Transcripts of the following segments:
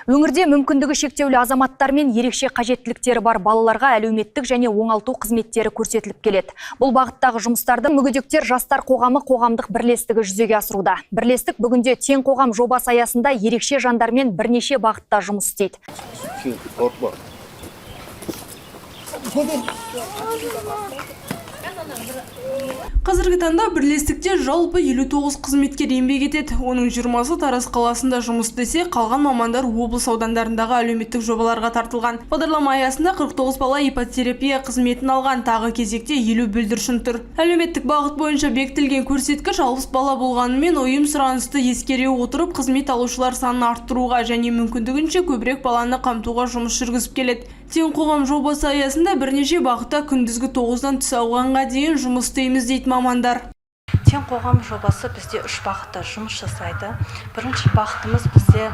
Өңірде мүмкіндігі шектеулі азаматтар мен ерекше қажеттіліктері бар балаларға әлеуметтік және оңалту қызметтері көрсетіліп келеді. Бұл бағыттағы жұмыстарды мүгедектер жастар қоғамы қоғамдық бірлестігі жүзеге асыруда. Бірлестік бүгінде тең қоғам жобасы аясында ерекше жандармен бірнеше бағытта жұмыс істейді. Қазіргі таңда бірлестікте жалпы 59 қызметкер еңбек етеді. Оның 20-сы Тараз қаласында жұмыс істесе, қалған мамандар облыс аудандарындағы әлеуметтік жобаларға тартылған. Бағдарлама аясында 49 бала ипотерапия қызметін алған, тағы кезекте 50 бүлдіршін тұр. Әлеуметтік бағыт бойынша бекітілген көрсеткіш 60 бала болғанымен, ұйым сұранысты ескере отырып, қызмет алушылар санын арттыруға және мүмкіндігінше көбірек баланы қамтуға жұмыс жүргізіп келеді. Тең қоғам жобасы аясында бірнеше бағытта күндізгі 9-дан түс ауғанға дейін жұмыс істейміз дейді мамандар. Тең қоғам жобасы бізде 3 бағытта жұмыс жасайды. Бірінші бағытымыз бізде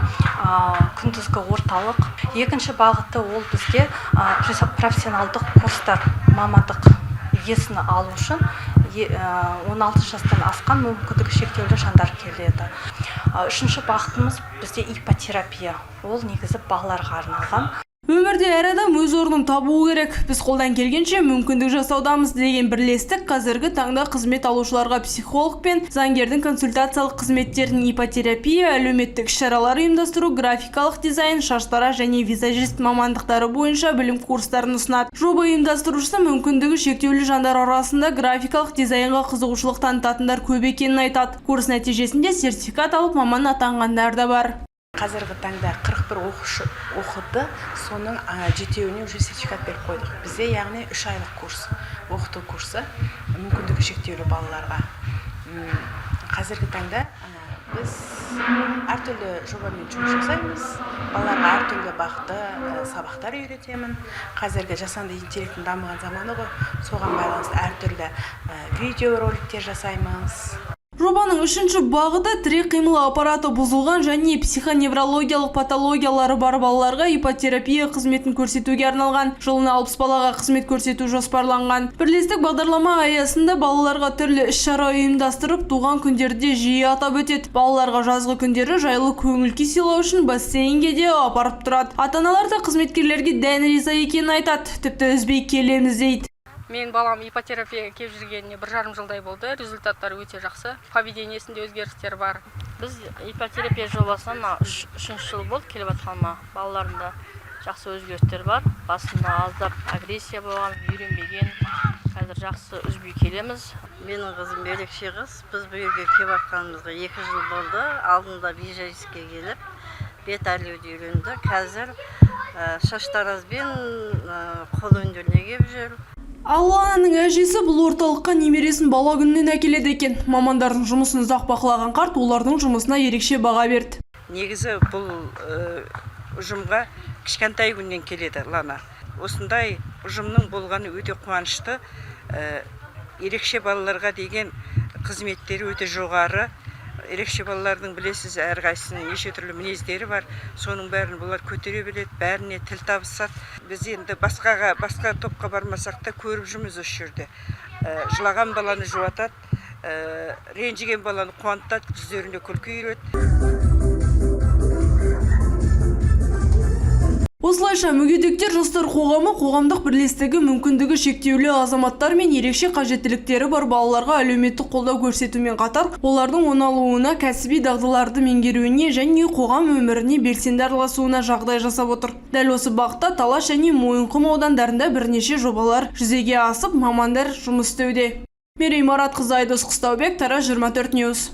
күндізгі орталық. Екінші бағыты ол бізге профессионалдық курстар, мамандық иесін алу үшін 16 жастан асқан мүмкіндігі шектеулі жандар келеді. Үшінші бағытымыз бізде ипотерапия. Ол негізі балаларға арналған. Өмірде әр адам өз орнын табуы керек. Біз қолдан келгенше мүмкіндік жасаудамыз деген бірлестік қазіргі таңда қызмет алушыларға психолог пен заңгердің консультациялық қызметтерін ипотерапия, әлеуметтік шаралар ұйымдастыру, графикалық дизайн, шаштара және визажист мамандықтары бойынша білім курстарын ұсынады. Жоба ұйымдастырушысы мүмкіндігі шектеулі жандар арасында графикалық дизайнға қызығушылық танытатындар көп екенін айтады. Курс нәтижесінде сертификат алып маман атанғандар да бар. Қазіргі таңда 41 оқушы оқыды, соның 7-еуіне уже сертификат беріп қойдық. Бізде яғни 3 айлық курс, оқыту курсы мүмкіндігі шектеулі балаларға. Қазіргі таңда біз әртүрлі жобамен жұмыс жасаймыз. Балаларға әртүрлі бағытта сабақтар үйретемін. Қазіргі жасанды интеллекттің дамыған заманы ғой, соған байланысты әртүрлі видеороликтер жасаймыз. Жобаның үшінші бағыты тірек қимыл аппараты бұзылған және психоневрологиялық патологиялары бар балаларға ипотерапия қызметін көрсетуге арналған. Жылына 60 балаға қызмет көрсету жоспарланған. Бірлестік бағдарлама аясында балаларға түрлі іс-шара ұйымдастырып, туған күндерде жиі атап өтеді. Балаларға жазғы күндері жайлы көңіл-күй сыйлау үшін бассейнге де апарып тұрады. Ата-аналар да қызметкерлерге дән риза екенін айтады. Тіпті үзбей келеміз дейді. Мен балам ипотерапияға келіп жүргеніне 1,5 жылдай болды. Результаттары өте жақсы. Поведениесінде өзгерістер бар. Біз ипотерапия жобасына 3 жыл болды келіп жатқаныма. Балаларында жақсы өзгерістер бар. Басында аздап агрессия болған, үйренбеген. Қазір жақсы үзбей келеміз. Менің қызым ерекше қыз. Біз бұл жерге келіп жатқанымызға 2 жыл болды. Алдында визажистке келіп, бет әрлеуді үйренді. Қазір шаштаразбен қол өнеріне келіп жүр. Алланың әжесі бұл орталыққа немересін бала күнінен әкеледі екен. Мамандардың жұмысын ұзақ бақылаған қарт олардың жұмысына ерекше баға берді. Негізі бұл ұжымға кішкентай күннен келеді Лана. Осындай ұжымның болғаны өте қуанышты. Ерекше балаларға деген қызметтері өте жоғары. Ерекше балалардың білесіз әрқайсысының неше түрлі мінездері бар. Соның бәрін бұлар көтере біледі, бәріне тіл табысады. Біз енді басқа топқа бармасақ та көріп жүрміз осы жерде. Жылаған баланы жұбатады, ренжіген баланы қуантады, жүздеріне күлкі үйіреді. Осылайша мүгедектер жастар қоғамы қоғамдық бірлестігі мүмкіндігі шектеулі азаматтар мен ерекше қажеттіліктері бар балаларға әлеуметтік қолдау көрсетумен қатар, олардың оңалуына, кәсіби дағдыларды меңгеруіне және қоғам өміріне белсенді араласуына жағдай жасап отыр. Дәл осы бағытта Талас және Мойынқұм аудандарында бірнеше жобалар жүзеге асып, мамандар жұмыс істеуде. Мерей Маратқызы, Айдос Қыстаубек, Тараз 24 News.